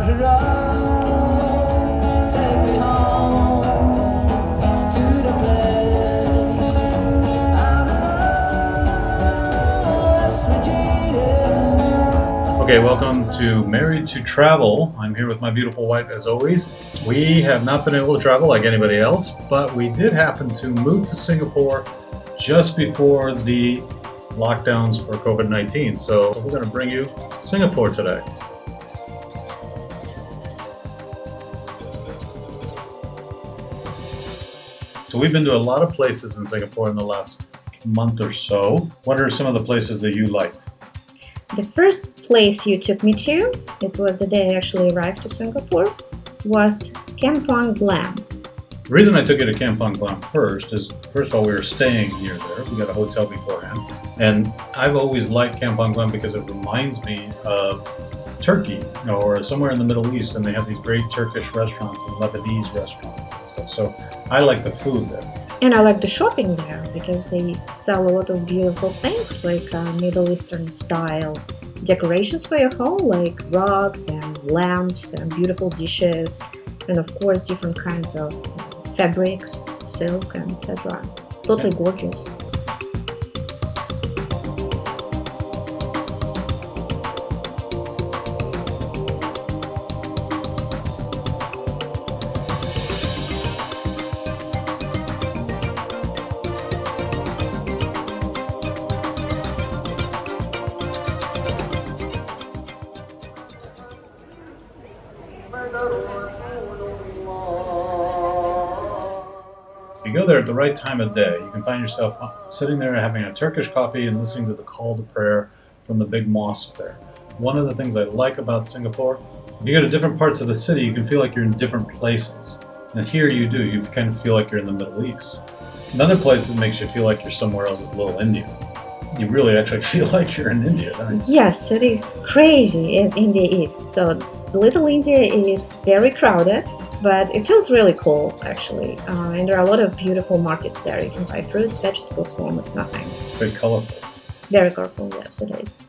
Okay, welcome to Married to Travel. I'm here with my beautiful wife as always. We have not been able to travel like anybody else, but we did happen to move to Singapore just before the lockdowns for COVID-19. So we're going to bring you Singapore today. So we've been to a lot of places in Singapore in the last month or so. What are some of the places that you liked? The first place you took me to, it was the day I actually arrived to Singapore, was Kampong Glam. The reason I took you to Kampong Glam first is, first of all, we were staying near there. We got a hotel beforehand. And I've always liked Kampong Glam because it reminds me of Turkey, or somewhere in the Middle East, and they have these great Turkish restaurants and Lebanese restaurants and stuff. So I like the food there. And I like the shopping there because they sell a lot of beautiful things like Middle Eastern style decorations for your home, like rugs and lamps and beautiful dishes, and of course different kinds of fabrics, silk, and etc. Totally gorgeous. If you go there at the right time of day, you can find yourself sitting there having a Turkish coffee and listening to the call to prayer from the big mosque there. One of the things I like about Singapore, if you go to different parts of the city, you can feel like you're in different places. And here you do, you kind of feel like you're in the Middle East. Another place that makes you feel like you're somewhere else is Little India. You really actually feel like you're in India. Nice. Yes, it is crazy as India is. So Little India is very crowded, but it feels really cool actually. And there are a lot of beautiful markets there. You can buy fruits, vegetables for almost nothing. Very colorful. Very colorful, yes it is.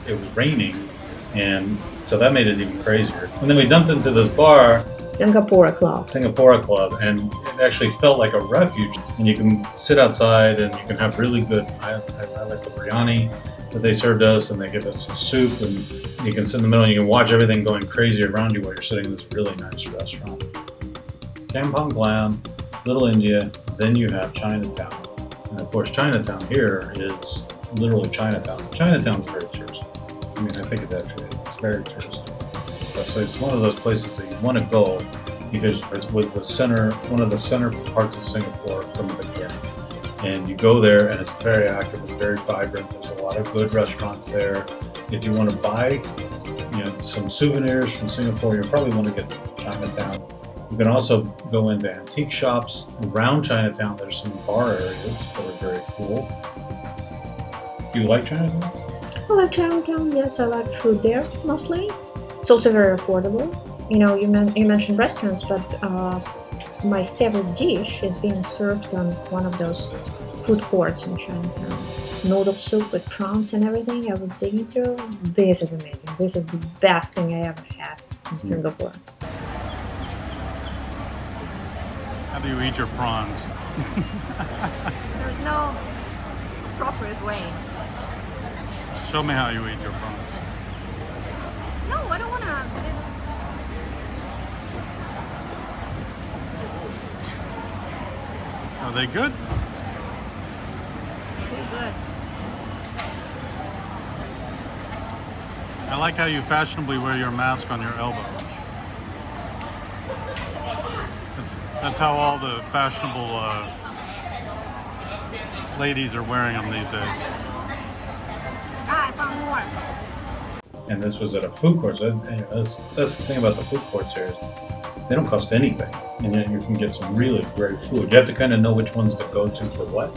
It was raining, and so that made it even crazier. And then we dumped into this bar, Singapore Club, and it actually felt like a refuge. And you can sit outside and you can have really good, I like the biryani that they served us, and they give us soup, and you can sit in the middle and you can watch everything going crazy around you while you're sitting in this really nice restaurant. Kampong Glam, Little India, then you have Chinatown. And of course Chinatown here is literally Chinatown. Chinatown's very touristy. I mean, I think it actually is. It's very touristy stuff. So it's one of those places that you want to go because it was one of the center parts of Singapore from the beginning. And you go there and it's very active, it's very vibrant, there's a lot of good restaurants there. If you want to buy some souvenirs from Singapore, you probably want to get to Chinatown. You can also go into antique shops around Chinatown. There's some bar areas that are very cool. Do you like Chinatown? I like Chinatown, yes, I like food there mostly. It's also very affordable. You mentioned restaurants, but my favorite dish is being served on one of those food courts in Chinatown. Noodle soup with prawns and everything I was digging through. This is amazing. This is the best thing I ever had in Singapore. How do you eat your prawns? There's no appropriate way. Show me how you eat your prawns. No, I don't want to. Are they good? Pretty good. I like how you fashionably wear your mask on your elbow. That's how all the fashionable ladies are wearing them these days. I found more. And this was at a food court. So that's the thing about the food courts here is they don't cost anything, and yet you can get some really great food. You have to kind of know which ones to go to for what,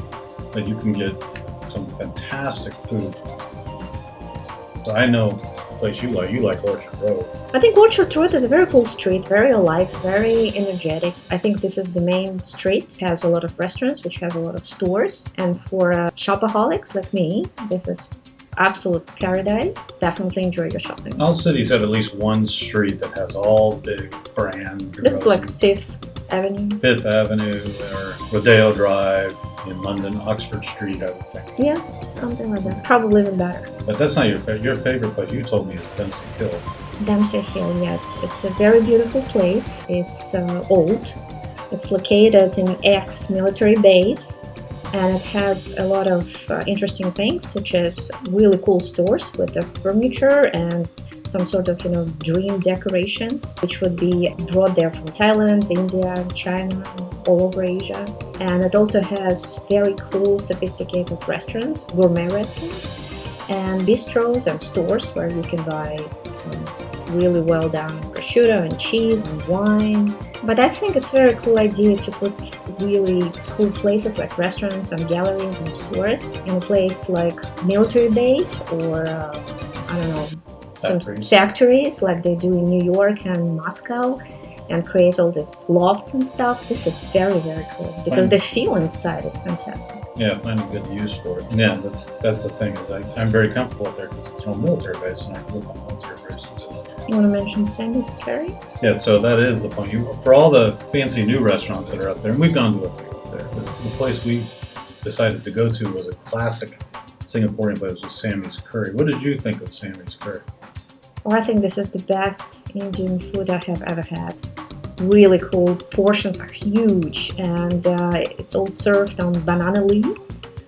but you can get some fantastic food. So I know place you like. You like Orchard Road. I think Orchard Road is a very cool street, very alive, very energetic. I think this is the main street. It has a lot of restaurants, which has a lot of stores. And for shopaholics like me, this is absolute paradise. Definitely enjoy your shopping. All cities have at least one street that has all the brand. This is like Fifth Avenue. Fifth Avenue or Rodeo Drive in London, Oxford Street, I would think. Yeah, something like that. Probably even better. But that's not your favorite place. You told me is Dempsey Hill. Dempsey Hill, yes. It's a very beautiful place. It's old. It's located in ex-military base. And it has a lot of interesting things, such as really cool stores with the furniture and some sort of, dream decorations, which would be brought there from Thailand, India, China, all over Asia. And it also has very cool, sophisticated restaurants, gourmet restaurants, and bistros and stores where you can buy some really well done prosciutto and cheese and wine. But I think it's a very cool idea to put really cool places like restaurants and galleries and stores in a place like military base or some factories like they do in New York and Moscow, and create all these lofts and stuff. This is very, very cool because the feel inside is fantastic. Yeah, find a good use for it. Yeah, that's the thing. Is I'm very comfortable up there because it's no military base, and I can live on military bases. You want to mention Sammy's Curry? Yeah, so that is the point. For all the fancy new restaurants that are up there, and we've gone to a few up there, the place we decided to go to was a classic Singaporean place, was Sammy's Curry. What did you think of Sammy's Curry? Well, I think this is the best Indian food I have ever had. Really cool. Portions are huge, and it's all served on banana leaf.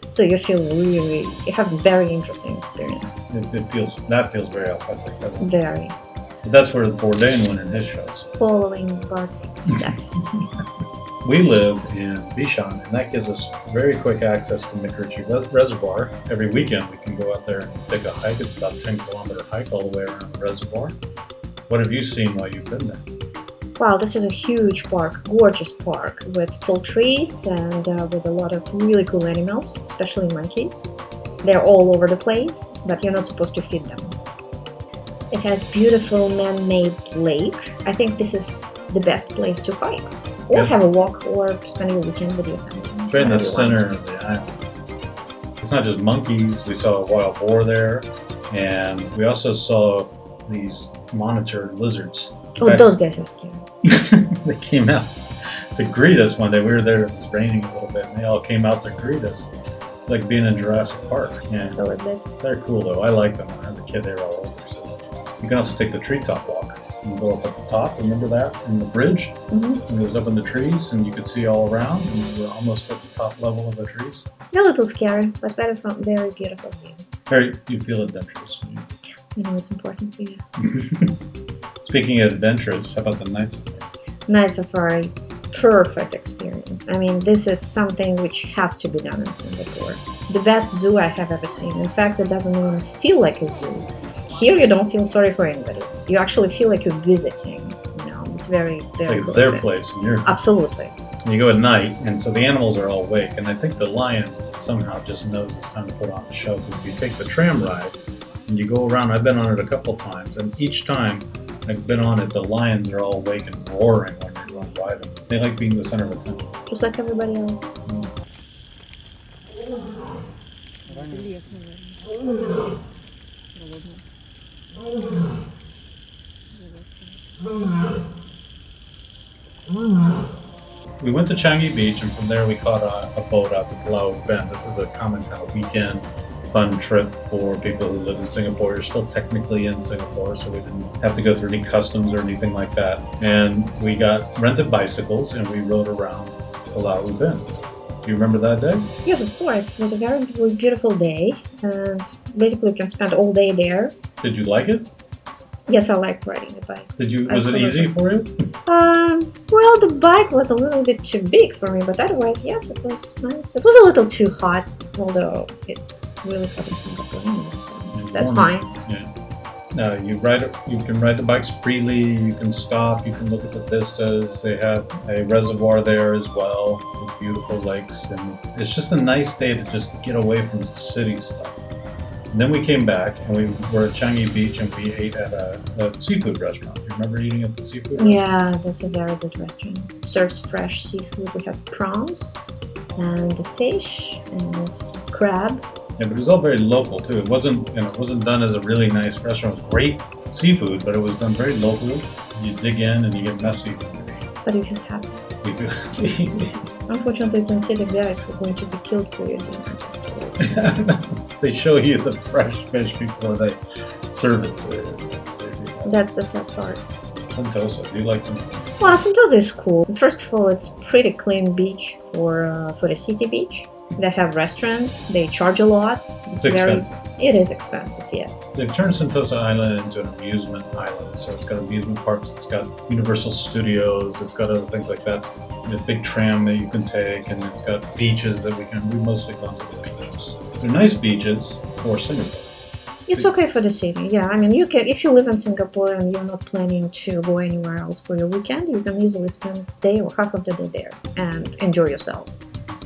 So you have a very interesting experience. That feels very authentic, doesn't it? Very. But that's where Bourdain went in his shows. Following Bart's steps. We live in Bishan, and that gives us very quick access to MacRitchie Reservoir. Every weekend we can go out there and take a hike. It's about a 10-kilometer hike all the way around the reservoir. What have you seen while you've been there? Wow, this is a huge park, gorgeous park with tall trees and with a lot of really cool animals, especially monkeys. They're all over the place, but you're not supposed to feed them. It has beautiful man-made lake. I think this is the best place to hike. Or have a walk or spend your weekend with your family. It's right in the center of the island. It's not just monkeys. We saw a wild boar there, and we also saw these monitor lizards. Oh, those guys are scary. They came out to greet us one day. We were there, it was raining a little bit, and they all came out to greet us. It's like being in Jurassic Park. Yeah, they're cool though. I like them. When I was a kid, they were all over. So you can also take the treetop walk. You can go up at the top, remember that? In the bridge? Mm-hmm. And it was up in the trees, and you could see all around, and we were almost at the top level of the trees. A little scary, but very beautiful view. You feel adventurous. You know it's important for you. Speaking of adventurous, how about the night safari? Night safari, perfect experience. I mean, this is something which has to be done in Singapore. The best zoo I have ever seen. In fact, it doesn't even feel like a zoo. Here, you don't feel sorry for anybody. You actually feel like you're visiting. It's very, very. Like it's their place, and you're absolutely. And you go at night, and so the animals are all awake, and I think the lion somehow just knows it's time to put on a show. Because if you take the tram ride and you go around, I've been on it a couple times, and each time I've been on it, the lions are all awake and roaring when you're going by them. They like being the center of attention. Just like everybody else. We went to Changi Beach, and from there we caught a boat out to Palau Ubin. This is a common kind of weekend fun trip for people who live in Singapore. You're still technically in Singapore, so we didn't have to go through any customs or anything like that. And we got rented bicycles, and we rode around Palau Ubin. Do you remember that day? Yes, of course. It was a very beautiful day, and basically you can spend all day there. Did you like it? Yes, I like riding the bike. Was it easy for you? Well, the bike was a little bit too big for me, but otherwise, yes, it was nice. It was a little too hot, although it's really hot in Singapore anyway, so that's fine. Yeah. No, you can ride the bikes freely, you can stop, you can look at the vistas. They have a reservoir there as well with beautiful lakes, and it's just a nice day to just get away from city stuff. And then we came back and we were at Changi Beach and we ate at a seafood restaurant. You remember eating at the seafood restaurant? Yeah, that's a very good restaurant. Serves fresh seafood. We have prawns and fish and crab. Yeah, but it was all very local too. It wasn't, it wasn't done as a really nice restaurant. It was great seafood, but it was done very local. You dig in and you get messy when you eat. But if you have, We do. unfortunately, you can see the guys who are going to be killed for your dinner. They show you the fresh fish before they serve it to you. That's the sad part. Sentosa, do you like some? Well, Sentosa is cool. First of all, it's pretty clean beach for the city beach. They have restaurants. They charge a lot. It's expensive. It is expensive, yes. They've turned Sentosa Island into an amusement island. So it's got amusement parks, it's got Universal Studios, it's got other things like that. There's a big tram that you can take, and it's got beaches that we mostly gone to the beaches. They're nice beaches for Singapore. It's okay for the city, yeah. I mean, you can, if you live in Singapore and you're not planning to go anywhere else for your weekend, you can easily spend a day or half of the day there and enjoy yourself.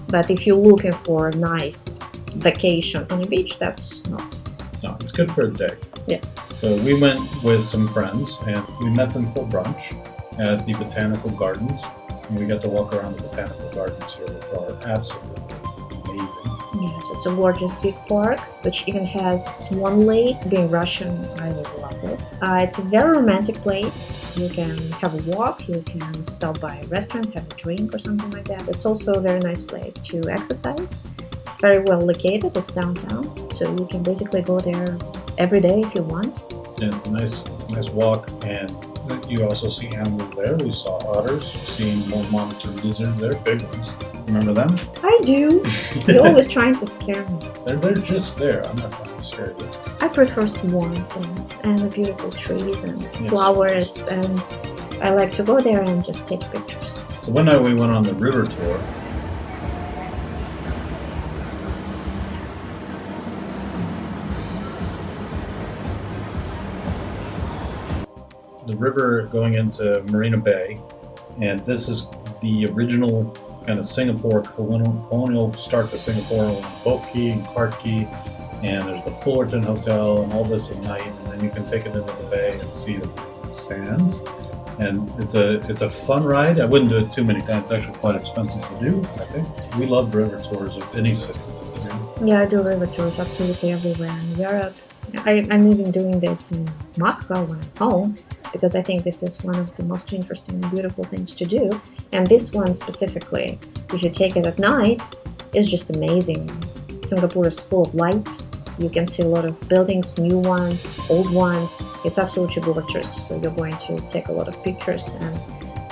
But if you're looking for a nice vacation on the beach, that's not. No, it's good for a day. Yeah. So we went with some friends and we met them for brunch at the Botanical Gardens. And we got to walk around the Botanical Gardens here, which are absolutely amazing. Yes, it's a gorgeous big park, which even has Swan Lake. Being Russian, I would love it. It's a very romantic place. You can have a walk, you can stop by a restaurant, have a drink or something like that. It's also a very nice place to exercise. It's very well located, it's downtown, so you can basically go there every day if you want. And it's a nice walk, and you also see animals there. We saw otters, seen more monitor lizards there, big ones. Remember them? I do. You're always trying to scare me. They're just there. I'm not trying to scare you. I prefer swans and the beautiful trees and Yes. flowers, and I like to go there and just take pictures. So one night we went on the river tour. The river going into Marina Bay, and this is the original kind of Singapore colonial start to Singapore on Boat Quay and Clark Quay, and there's the Fullerton Hotel and all this at night, and then you can take it into the bay and see the sands. And it's a fun ride. I wouldn't do it too many times. It's actually quite expensive to do, I think. We love river tours of any city. You know? Yeah, I do river tours absolutely everywhere in Europe. I'm even doing this in Moscow when I'm home, because I think this is one of the most interesting and beautiful things to do. And this one specifically, if you take it at night, is just amazing. Singapore is full of lights. You can see a lot of buildings, new ones, old ones. It's absolutely gorgeous. So you're going to take a lot of pictures, and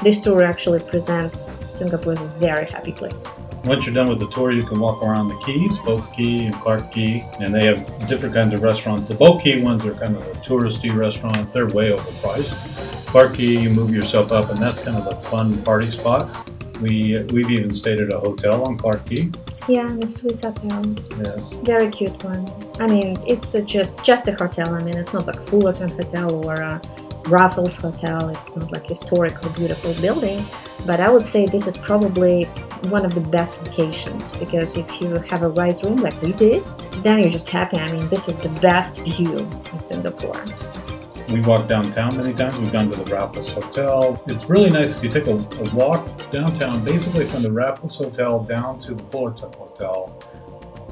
this tour actually presents Singapore as a very happy place. Once you're done with the tour, you can walk around the quays, Boat Quay and Clark Quay, and they have different kinds of restaurants. The Boat Quay ones are kind of the touristy restaurants. They're way overpriced. Clark Quay, you move yourself up, and that's kind of the fun party spot. We've even stayed at a hotel on Clark Quay. Yeah, the Swiss Hotel. Yes. Very cute one. I mean, it's just a hotel. I mean, it's not like Fullerton Hotel or a Raffles Hotel. It's not like historic or beautiful building. But I would say this is probably one of the best locations, because if you have a right room like we did, then you're just happy. I mean, this is the best view in Singapore. We walked downtown many times. We've gone to the Raffles Hotel. It's really nice if you take a walk downtown, basically from the Raffles Hotel down to the Fullerton Hotel.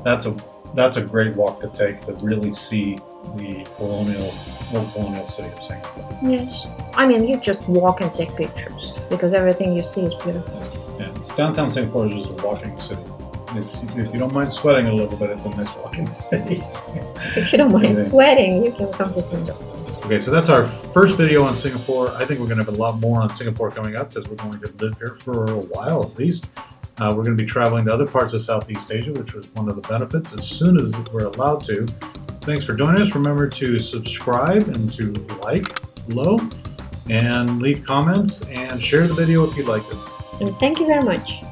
That's a great walk to take to really see the old colonial city of Singapore. Yes. I mean, you just walk and take pictures, because everything you see is beautiful. Yeah, downtown Singapore is just a walking city. If you don't mind sweating a little bit, it's a nice walking city. If you don't mind sweating, you can come to Singapore. Okay, so that's our first video on Singapore. I think we're going to have a lot more on Singapore coming up, because we're going to live here for a while at least. We're going to be traveling to other parts of Southeast Asia, which was one of the benefits, as soon as we're allowed to. Thanks for joining us. Remember to subscribe and to like below, and leave comments, and share the video if you liked it. And thank you very much.